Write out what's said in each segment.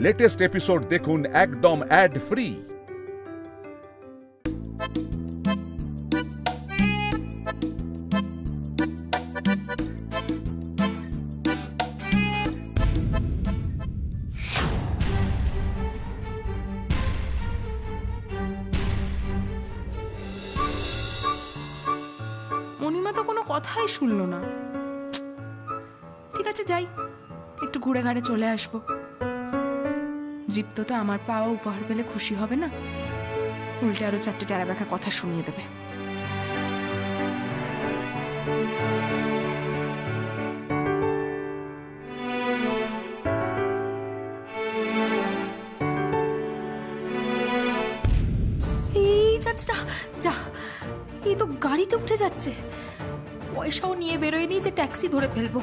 Latest episode দেখুন একদম add free. Monima তো কোনো কথাই শুনলো না। ঠিক আছে, যাই, একটু ঘুরে ঘাড়ে চলে আসবো। দীপ্ত তো আমার পাওয়া উপহার পেলে খুশি হবে না, উল্টে আরো 4টে টেরা ব্যাখা কথা শুনিয়ে দেবে। যা যা, এই তো গাড়িতে উঠে যাচ্ছে, পয়সাও নিয়ে বেরোয়নি যে ট্যাক্সি ধরে ফেলবো।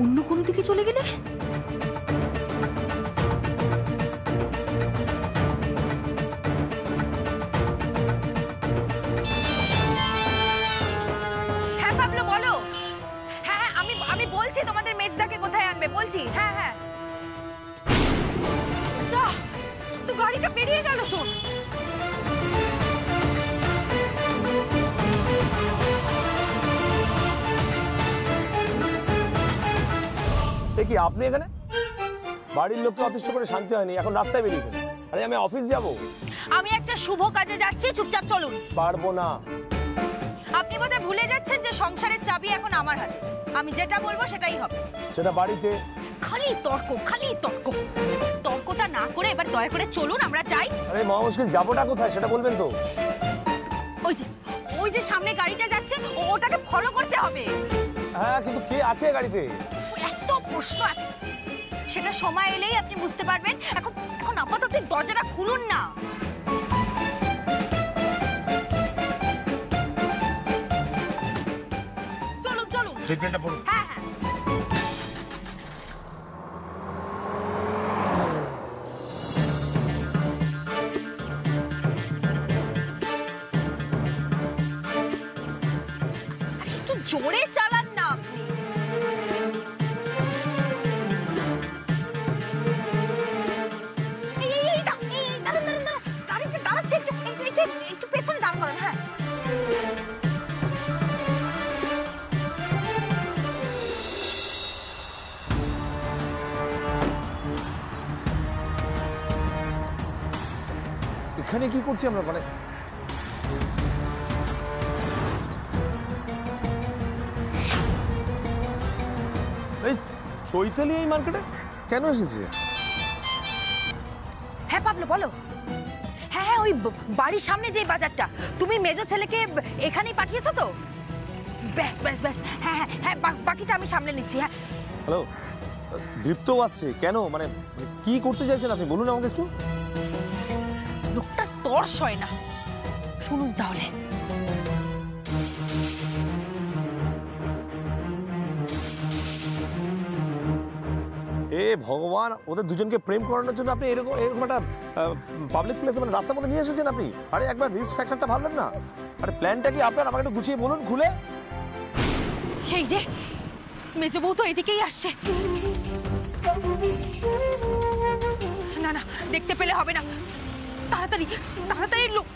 অন্য কোনো দিকে চলে গেলে হ্যাঁ পাবলো বলো। হ্যাঁ আমি বলছি তোমাদের মেজদাকে কোথায় আনবে বলছি। হ্যাঁ হ্যাঁ যা, তো গাড়িটা বেরিয়ে গেল তো। কি আপনি এখানে? বাড়ির লোককে অতিষ্ঠ করে শান্তি হয়নি, এখন রাস্তায় বেরিয়েছেন। আরে আমি অফিস যাব। আমি একটা শুভ কাজে যাচ্ছি, চুপচাপ চলুন। পারবো না। আপনি বোধহয় ভুলে যাচ্ছেন যে সংসারের চাবি এখন আমার হাতে, আমি যেটা বলবো সেটাই হবে। সেটা বাড়িতে খালি তর্ক, খালি তর্ক। তর্কটা না করে এবার দয়া করে চলুন, আমরা যাই। আরে মহা মুশকিল, যাবোটা কোথায় সেটা বলবেন তো। ওই যে সামনে গাড়িটা যাচ্ছে, ওটাকে ফলো করতে হবে। হ্যাঁ, কিন্তু কে আছে গাড়িতে? এত প্রশ্ন, সেটা সময় এলেই আপনি বুঝতে পারবেন। এখন আপাতত দরজাটা খুলুন না। চলুন চলুন। সিটবেল্টটা পরুন। হ্যাঁ হ্যাঁ। একটু জোরে চালান না আপনি। একটু পেছনে দাঁড় করেন। হ্যাঁ এখানে কি করছি আমরা? মানে এই চৈতালি এই মার্কেটে কেন এসেছে? হ্যাঁ পাবলো বলো। হ্যাঁ হ্যাঁ, ওই বাড়ির সামনে যে বাজারটা, তুমি মেজো ছেলেকে এখানেই পাঠিয়েছো তো? ব্যাস ব্যাস ব্যাস, হ্যাঁ হ্যাঁ হ্যাঁ, বাকিটা আমি সামলে নিচ্ছি। হ্যাঁ হ্যালো, দীপ্ত আসছে কেন? মানে কি করতে চাইছেন আপনি বলুন আমাকে একটু। লোকটা তর্স হয় না, শুনুন তাহলে। এ ভগবান, ওদের দুজনকে প্রেম করানোর জন্য আপনি এরকম একটা পাবলিক প্লেসে, মানে রাস্তার মধ্যে নিয়ে এসেছেন আপনি। আরে একবার রিস্ক ফ্যাক্টরটা ভাবলেন না? আরে প্ল্যানটা কি আপনার? আমাকে একটু গুছিয়ে বলুন খুলে। সেই রে, মেজো বউ তো এদিকেই আসছে। না না, দেখতে পেলে হবে না, তাড়াতাড়ি তাড়াতাড়ি লোক।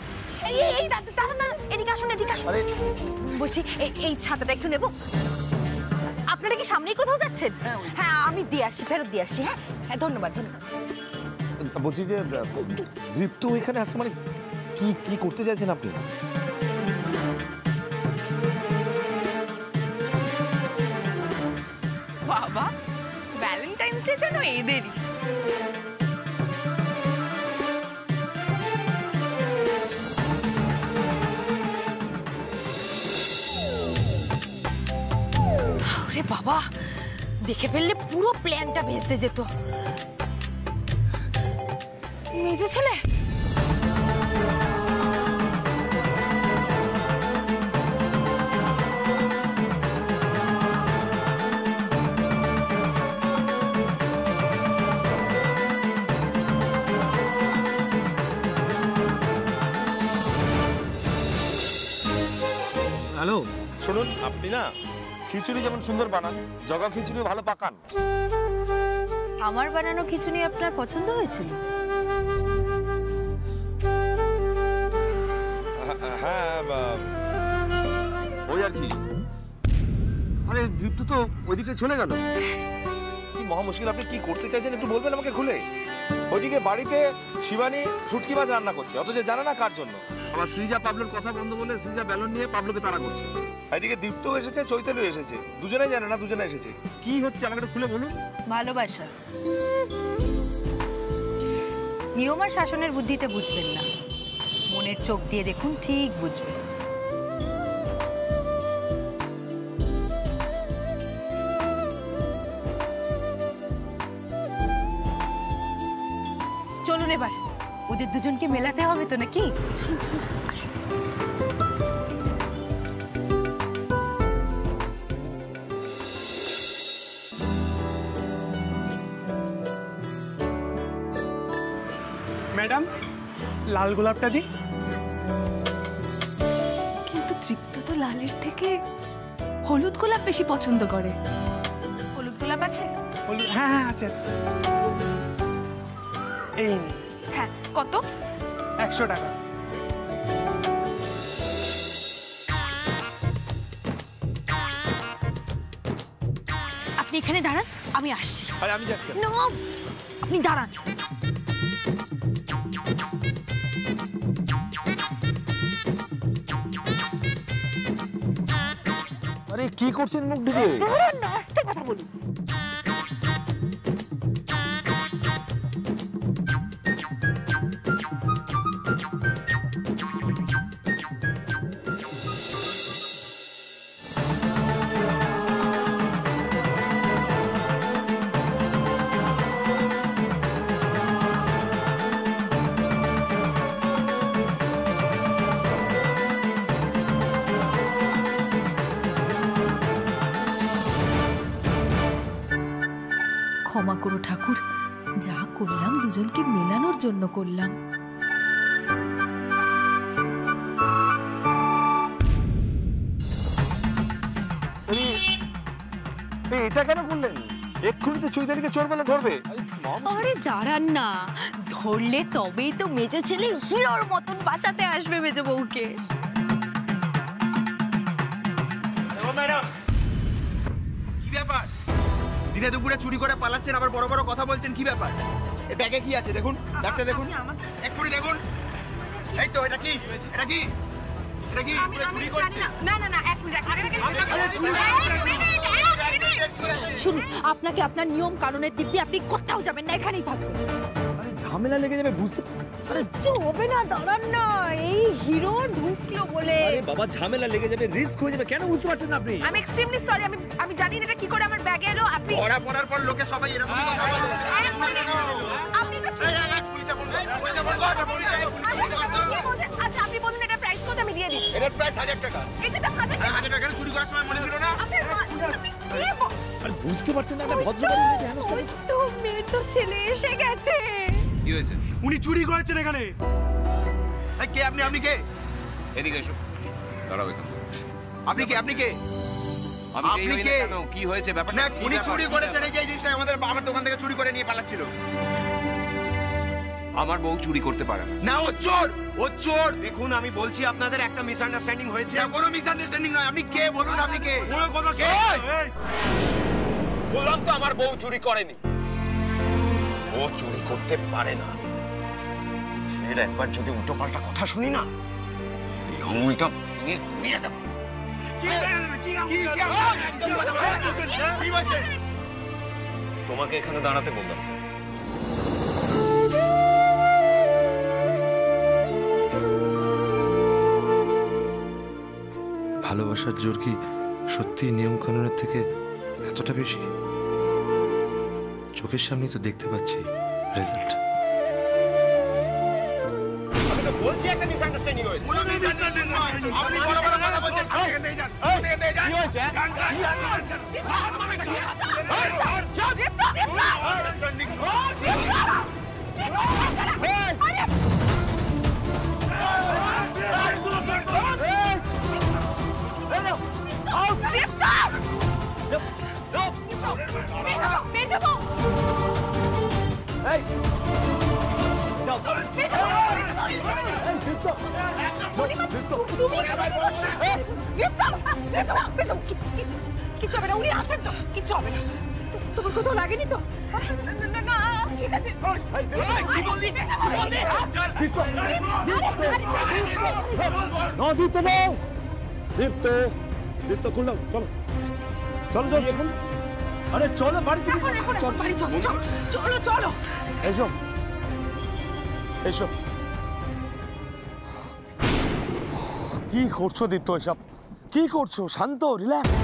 এই দাঁড়ান, এদিকে আসুন, এদিকে আসুন। বলছি এই ছাতাটা একটু নেব। আপনারা কি সামনেই কোথাও যাচ্ছেন? হ্যাঁ আমি দিয়ে আসছি, ফেরত দিয়ে আসছি। হ্যাঁ হ্যাঁ, ধন্যবাদ ধন্যবাদ। বলছি যে দীপ্ত এখানে আসছে, মানে কি কি করতে চাইছেন আপনি? বাবা, ভ্যালেন্টাইন্স ডে যেন এদেরই। আরে বাবা, দেখে ফেললে পুরো প্ল্যানটা ভেস্তে যেত। মেজো ছেলে, হ্যালো শুনুন, আপনি না খিচুড়ি যেমন সুন্দর বানান, জগা খিচুড়ি ভালো পাকান। আমার বানানো খিচুড়ি আপনার পছন্দ হয়েছিল? হ্যাঁ, ওই আর কি। আরে দীপ্ত তো ওইদিকে চলে গেল। কি মহা মুশকিল, আপনি কি করতে চাইছেন একটু বলবেন আমাকে খুলে? ওইদিকে বাড়িতে শিবানী শুটকি মাছ রান্না করছে, অথচ জানে না কার জন্য। আবার সৃজা পাবলোর কথা বন্ধ বলে সৃজা ব্যালন নিয়ে পাবলোকে তাড়া করছে। এদিকে দীপ্ত এসেছে, চৈতালিও এসেছে, দুজনেই জানে না দুজনে এসেছে। কি হচ্ছে আমাকে একটু খুলে বলুন। ভালোবাসা। নিয়ম আর শাসনের বুদ্ধিতে বুঝবেন না, মনের চোখ দিয়ে দেখুন, ঠিক বুঝবেন। চলুন এবার, ওদের দুজনকে মেলাতে হবে তো নাকি? চলুন চলুন চলুন, আসুন। ম্যাডাম, লাল গোলাপটা দি। কিন্তু তৃপ্ত তো লালের থেকে হলুদ গোলাপ বেশি পছন্দ করে। হলুদ গোলাপ আছে? হ্যাঁ হ্যাঁ, আছে আছে। এই নিন। হ্যাঁ, কত? 100 টাকা। আপনি এখানে দাঁড়ান, আমি আসছি। আরে আমি যাচ্ছি। না, আপনি দাঁড়ান। আরে কি করছেন মুখ ঢুকে? আস্তে কথা বলুন। ক্ষমা করো ঠাকুর, যা করলাম দুজনকে মেলানোর জন্য করলাম। এটা কেন করলেন? এক্ষুনি তো চৈতালিকে চোর বলে ধরবে। আরে দাঁড়ান না, ধরলে তবেই তো মেজো ছেলে হিরোর মতন বাঁচাতে আসবে মেজো বউকে। ম্যাডাম, কি ব্যাপার? দিনে দুপুরে চুরি করে পালাচ্ছেন, আবার বড় বড় কথা বলছেন, কি ব্যাপার? এই ব্যাগে কি আছে দেখুন, ব্যাগটা দেখুন, এক্ষুনি দেখুন। এই তো, এটা কি? এটা কি? এটা কি? চুরি করছে? না না না, এক মিনিট। শুনুন, আপনাকে আপনার নিয়ম কানুনের দিব্যি, আপনি কোথাও যাবেন না, এখানেই থাকবেন। আরে ঝামেলা লেগে যাবে, বুঝতে। আরে হবে না, দাঁড়ান না, এই হিরো ঢুকলো বলে। আরে বাবা, ঝামেলা লেগে যাবে, রিস্ক হয়ে যাবে, কেন বুঝতে পারছেন না আপনি? আমি এক্সট্রিমলি সরি, আমি জানি না এটা কি করে আমার ব্যাগে এলো। আপনি পড়া পড়ার পর লোকে সবাই এরকম কথা বলে। আপনি তো পুলিশে ফোন কর, পুলিশে ফোন কর, পুলিশে ফোন কর। আচ্ছা, আপনি বলুন এটা প্রাইস কত, আমি দিয়ে দিচ্ছি। এর প্রাইস 1000 টাকা। এটা তো 1000 টাকা। 1000 টাকা চুরি করার সময় মনে ছিল না? আপনি আরে বুঝতে পারছেন না, একটা ভদ্রবাড়ি মেয়ে হেনস্থা করছে। তো মেজো ছেলে এসে গেছে। কি হয়েছে? উনি চুরি করেছেন এখানে। এই কে আপনি? আপনি কে? এদিকে এসো, দাঁড়াও এখানে। আপনি কে? আপনি কে? আমি আপনি এই কে? কেন, কি হয়েছে ব্যাপারটা? না, কি উনি ব্যাপার? চুরি করেছেন, এই যে এই জিনিসটা আমার দোকান থেকে চুরি করে নিয়ে পালাচ্ছিল। আমার বউ চুরি করতে পারে না। না, ও চোর, ও চোর। দেখুন, আমি বলছি আপনাদের একটা মিসআন্ডারস্ট্যান্ডিং হয়েছে। কোনো মিসআন্ডারস্ট্যান্ডিং নয়। আপনি কে বলুন, আপনি কে? বললাম তো আমার বউ চুরি করেনি, ও চুরি করতে পারে না। ফের একবার যদি উল্টো পাল্টা কথা শুনি না, এই আঙুলটা ভেঙে গুঁড়িয়ে দেবো। কি বলছেন? তোমাকে এখানে দাঁড়াতে বললাম। ভালোবাসার জোর কি সত্যি নিয়ম কানুনের থেকে এতটা বেশি? চোখের সামনেই তো দেখতে পাচ্ছি রেজাল্ট। আমি তো বলছি একটা মিসআন্ডারস্ট্যান্ডিং হয়েছে। কোনো মিসআন্ডারস্ট্যান্ডিং নয়। আপনি বড় বড় কথা বলছেন। এখান থেকে যান, এখান থেকে যান। কি হয়েছে? যান, যান, যান। মেজো বউ কিচ্ছু হবে না, উনি আছেন তো, কিচ্ছু হবে না। তোমার কোথাও লাগেনি তো? না ঠিক আছে। দীপ্ত খুললাম, চলো চলো চলো এখন। আরে চলো বাড়িতে, বাড়ি চলো চলো চলো। এসো এসো। কি করছো দীপ্ত এসব? কি করছো? শান্ত, রিল্যাক্স।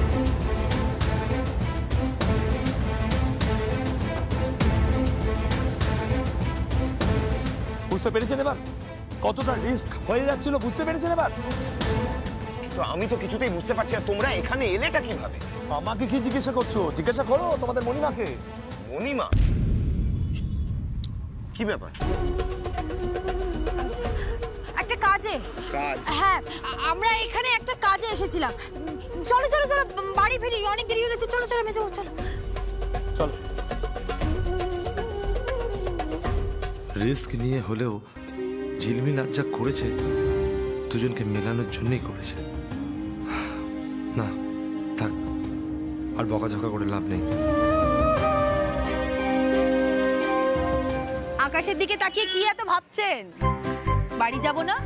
বুঝতে পেরেছেন এবার কতটা রিস্ক হয়ে যাচ্ছিল? বুঝতে পেরেছেন এবার? তো আমি তো কিছুতেই বুঝতে পারছি না তোমরা এখানে এলেটা কিভাবে? আমাকে কি জিজ্ঞাসা করছো? জিজ্ঞাসা করো তোমাদের মণিমাকে। মণিমা? কি ব্যাপার? একটা কাজে। কাজ? হ্যাঁ, আমরা এখানে একটা কাজে এসেছিলাম। চলো চলো চলো, বাড়ি ফিরি, অনেক দেরি হয়ে গেছে। চলো চলো মেজো, চলো চলো। রিস্ক নিয়ে হলেও ঝিলমিল আজ যা করেছে দুজনকে মেলানোর জন্যই করেছে। না থাক, আর বকাঝকা করে লাভ নেই। আকাশের দিকে তাকিয়ে কি এত ভাবছেন? বাড়ি যাব না?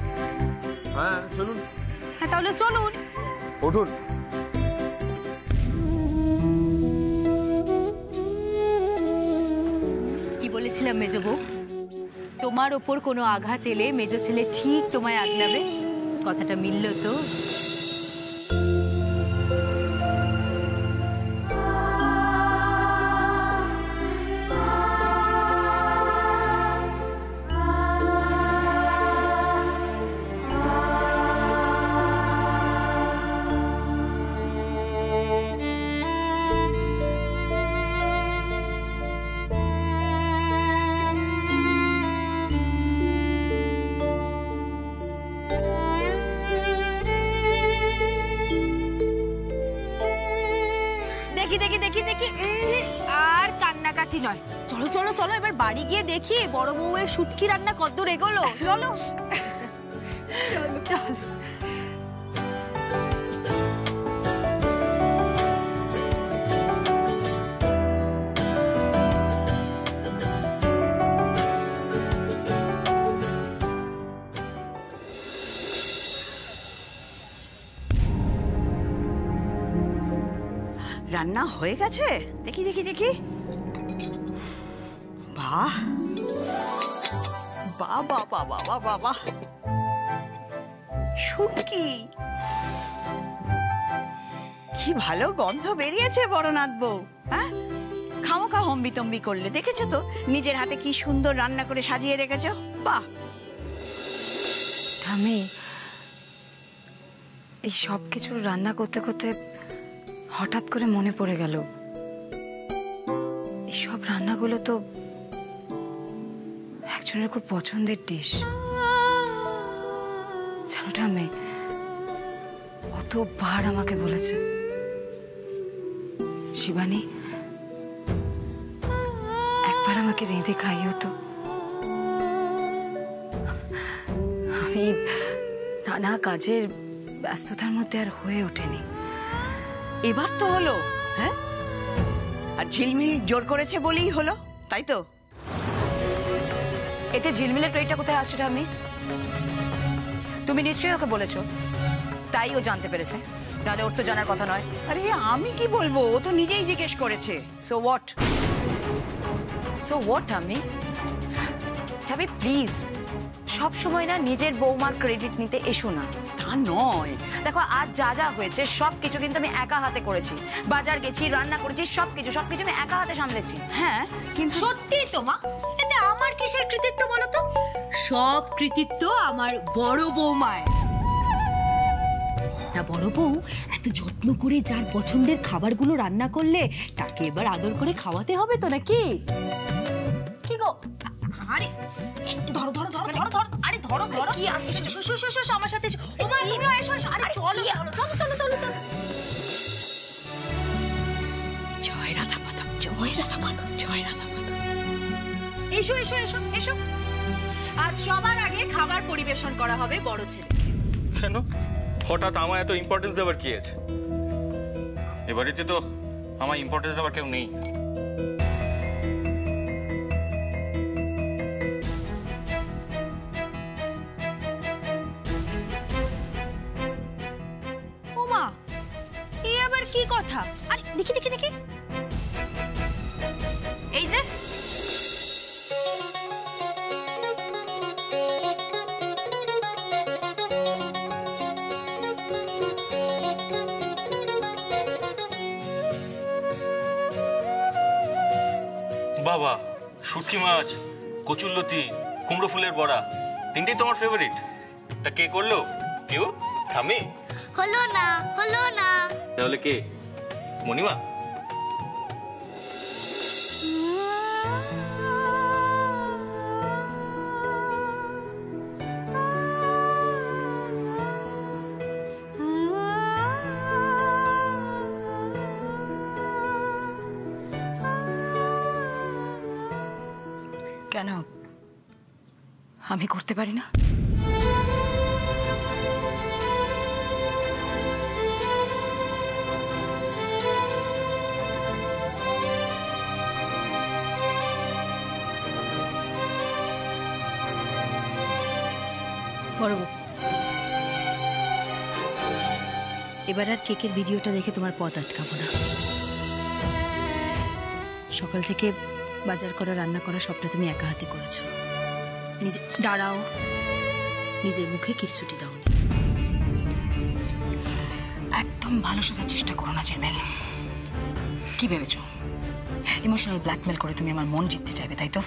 হ্যাঁ চলুন। হ্যাঁ তাহলে চলুন। উঠুন। কি বলেছিলাম মেজো বউ? তোমার ওপর কোনো আঘাত এলে মেজো ছেলে ঠিক তোমায় আগলাবে। কথাটা মিলল তো? দেখি দেখি দেখি দেখি, আর কান্নাকাটি নয়। চলো চলো চলো, এবার বাড়ি গিয়ে দেখি বড় বউয়ের শুটকি রান্না কতদূর এগোলো। চলো চলো চলো। রান্না হয়ে গেছে? দেখি দেখি দেখি। বাহ বাহ বাহ বাহ বাহ বাহ বাহ, শুটকি কি ভালো গন্ধ বেরিয়েছে বড়নাথ বউ। হ্যাঁ, খামোখা হম্বিতম্বি করলে। দেখেছো তো নিজের হাতে কি সুন্দর রান্না করে সাজিয়ে রেখেছো। বাহ। আমি এই সব কিছু রান্না করতে করতে হঠাৎ করে মনে পড়ে গেল এই সব রান্নাগুলো তো একজনের খুব পছন্দের ডিশ। জানোটা আমি কতবার আমাকে বলেছে, শিবানী একবার আমাকে রেঁধে খাইও তো। আমি নানা কাজের ব্যস্ততার মধ্যে আর হয়ে ওঠেনি। এবার তো হলো। হ্যাঁ, আর ঝিলমিল জোর করেছে বলেই হলো, তাই তো? এতে ঝিলমিলের ক্রেডিটটা কোথায় আসছে? আমি, তুমি নিশ্চয়ই ওকে বলেছো, তাই ও জানতে পেরেছে, নাহলে ওর তো জানার কথা নয়। আরে আমি কি বলবো, ও তো নিজেই জিজ্ঞেস করেছে। So what? সো হোয়াট আমি? তবে প্লিজ সব সময় না নিজের বৌমার ক্রেডিট নিতে এসো না। তা নয়, দেখো আজ যা যা হয়েছে সবকিছু কিন্তু আমি একা হাতে করেছি। বাজার গেছি, রান্না করেছি, সবকিছু আমি একা হাতে সামলেছি। হ্যাঁ কিন্তু সত্যি তো মা, এতে আমার কিসের কৃতিত্ব বলো তো? সব কৃতিত্ব আমার বড় বৌমার। না বড় বউ এত যত্ন করে যার পছন্দের খাবারগুলো রান্না করলে তাকে এবার আদর করে খাওয়াতে হবে তো, নাকি? কি গো? আরে ধরো ধরো ধরো ধরো ধরো, আরে ধরো ধরো। কি আসছে? শো আমার সাথে। ও মা তুমিও এসো এসো। আরে চলো চলো চলো চলো চলো। জয় রাধা মাধব, জয় রাধা মাধব, জয় রাধা মাধব। এসো এসো এসো এসো। আজ সবার আগে খাবার পরিবেশন করা হবে বড় ছেলেকে। কেন হঠাৎ আমার এত ইম্পর্টেন্স দেওয়ার কি আছে? এবারেতে তো আমার ইম্পর্টেন্স দেওয়ার কেউ নেই। ওমা, এই আবার কি কথা? আরে দেখি দেখি দেখি, এই যে বাবা, শুটকি মাছ, কচুরলতি, কুমড়ো ফুলের বড়া, তিনটেই তোমার ফেভারিট। তা কে করলো? কেউ? আমি? হলো না, হলো না। তাহলে কে? মণিমা? কেন আমি করতে পারি না? বড়বু, এবার আর কেকের ভিডিওটা দেখে তোমার পথ আটকাবো না। সকাল থেকে বাজার করা, রান্না করা সবটা তুমি একা হাতে করেছো। নিজে দাঁড়াও, নিজের মুখে কিচ্ছুটি দাওনি। একদম ভালো সাজার চেষ্টা করো না ঝিলমিল। কি ভেবেছো ইমোশনাল ব্ল্যাকমেল করে তুমি আমার মন জিততে চাইবে, তাই তো?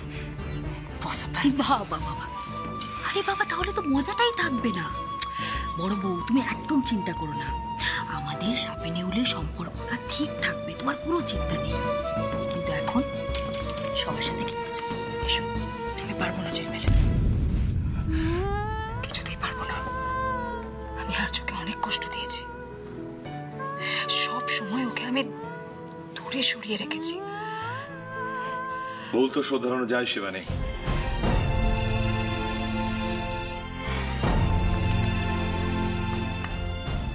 পসিবল। বাবা বাবা, আরে বাবা, তাহলে তো মজাটাই থাকবে না। বড় বউ, তুমি একদম চিন্তা করো না, আমাদের সাপে নেউলের সম্পর্কটা ঠিক থাকবে, তোমার কোনো চিন্তা নেই। কিন্তু এখন সবার সাথে কি বলছো? এসো। আমি পারবো না ঝিলমিল, কিছুতেই পারবো না। আমি হারচুকে অনেক কষ্ট দিয়েছি, সব সময় ওকে আমি দূরে সরিয়ে রেখেছি। ভুল তো শোধরানো যায় শিবানী।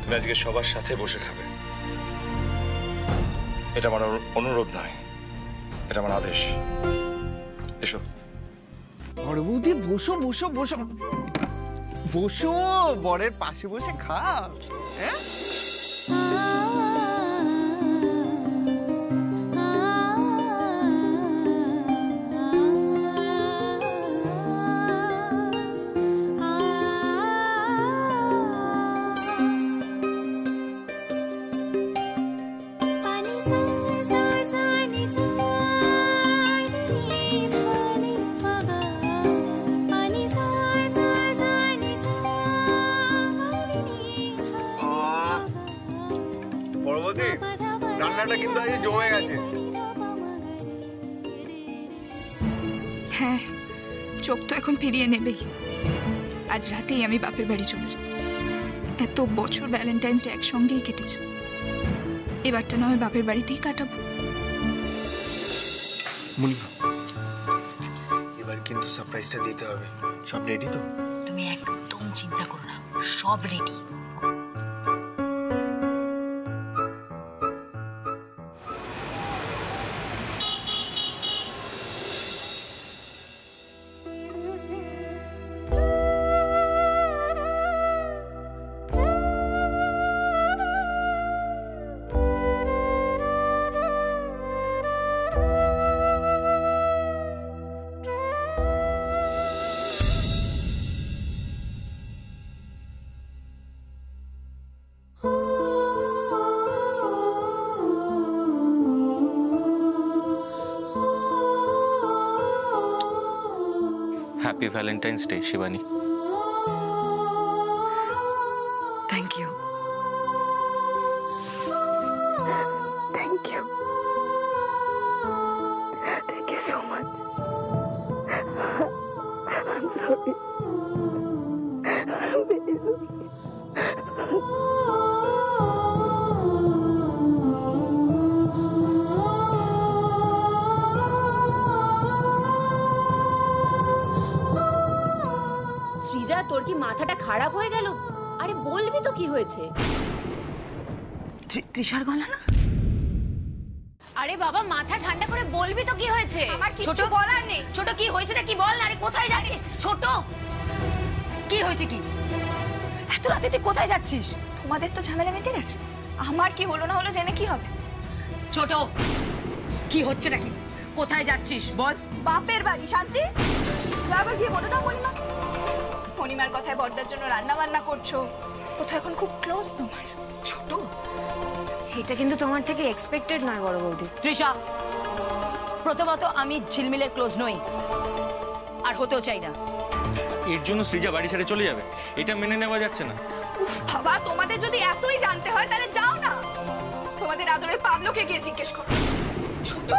তুমি আজকে সবার সাথে বসে খাবে, এটা আমার অনুরোধ নয়, এটা আমার আদেশ। এসো। বড় বৌদি, বসো বসো বসো বসো, বরের পাশে বসে খাও। হ্যাঁ, রান্নাটা কিন্তু আজকে জমে গেছে। হ্যাঁ, চোখ তো এখন ফিরিয়ে নেবেই। আজ রাতেই আমি বাপের বাড়ি চলে যাব। এত বছর ভ্যালেন্টাইন্স ডে একসঙ্গেই কেটেছে, এবারটা না হয় বাপের বাড়িতেই কাটাবো। মনিমা, এবার কিন্তু সারপ্রাইজটা দিতে হবে। সব রেডি তো? তুমি একদম চিন্তা করো না, সব ready. Happy valentine's day Shivani. Thank you. Thank you. Thank you so much. I'm sorry. I'm very sorry. তোর কি মাথাটা খারাপ হয়ে গেল? আরে বলবি তো কি হয়েছে। তৃষার গলা না? আরে বাবা মাথা ঠান্ডা করে বলবি তো কি হয়েছে। ছোট বলার নেই। ছোট কি হয়েছে না কি বল না। আরে কোথায় যাচ্ছিস ছোট? কি হয়েছে কি? এত রাতে তুই কোথায় যাচ্ছিস? তোমাদের তো ঝামেলা মিটে গেছে, আমার কি হলো না হলো জেনে কি হবে? ছোট কি হচ্ছে নাকি? কোথায় যাচ্ছিস বল? বাপের বাড়ি। শান্তি, যা আবার গিয়ে বলে দাও মণিমাকে। মণিমার কথায় বড়দার জন্য রান্না বান্না করছো, ও তো এখন খুব ক্লোজ তোমার। ছোট, এটা কিন্তু তোমার থেকে এক্সপেক্টেড নয় বড় বৌদি। তৃষা, প্রথমত আমি ঝিলমিলের ক্লোজ নই, আর হতেও চাই না। এর জন্য সৃজা বাড়ি ছেড়ে চলে যাবে? এটা মেনে নেওয়া যাচ্ছে না। উফ বাবা, তোমাদের যদি এতই জানতে হয় তাহলে যাও না, তোমাদের আদরের পাবলোকে গিয়ে জিজ্ঞেস করো। ছোট,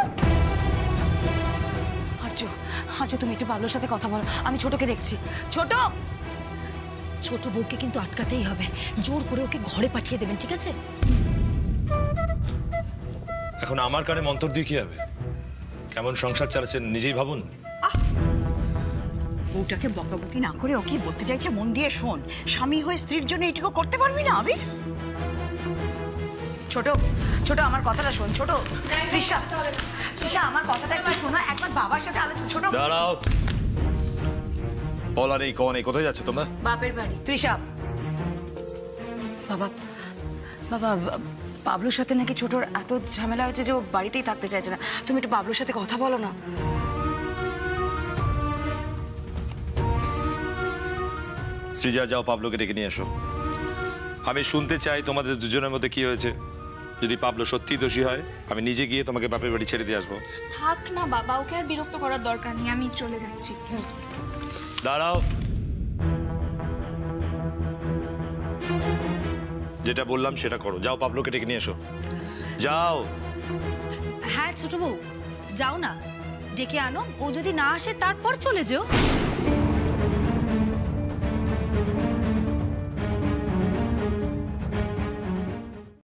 আর্য তুমি একটু পাবলোর সাথে কথা বলো, আমি ছোটকে দেখছি। ছোট, ছোট বউকে কিন্তু আটকাতেই হবে, জোর করে ওকে ঘরে পাঠিয়ে দেবেন, ঠিক আছে? এখন আমার কানে মন্তর দিয়ে কি হবে? কেমন সংসার চালাচ্ছেন নিজেই ভাবুন। বউটাকে বকাবকি না করে ও কি বলতে চাইছে মন দিয়ে শোন। স্বামী হয়ে স্ত্রীর জন্য এইটুকু করতে পারবি না আবির? ছোট, ছোট আমার কথাটা শোন। ছোট, তৃষা, তৃষা আমার কথাটা একবার শোনো, একবার বাবার সাথে আলোচনা। ছোট দাঁড়াও, বলা নেই কওয়া নেই, কোথায় যাচ্ছ তোমরা? বাপের বাড়ি। তৃষা, বাবা, বাবা পাবলুর সাথে নাকি ছোটর এত ঝামেলা হয়েছে যে ও বাড়িতেই থাকতে চাইছে না। তুমি একটু পাবলুর সাথে কথা বলো না। সৃজা, যাও পাবলোকে ডেকে নিয়ে এসো। আমি শুনতে চাই তোমাদের দুজনের মধ্যে কি হয়েছে। যদি পাবলো সত্যি দোষী হয়, আমি নিজে গিয়ে তোমাকে বাপের বাড়ি ছেড়ে দিয়ে আসবো। থাক না বাবা, ওকে আর বিরক্ত করার দরকার নেই, আমি চলে যাচ্ছি। দাঁড়াও, যেটা বললাম সেটা করো। যাও পাবলোকে ডেকে নিয়ে এসো, যাও। হ্যাঁ ছোট বউ, যাও না, ডেকে আনো। ও যদি না আসে তারপর চলে যেও।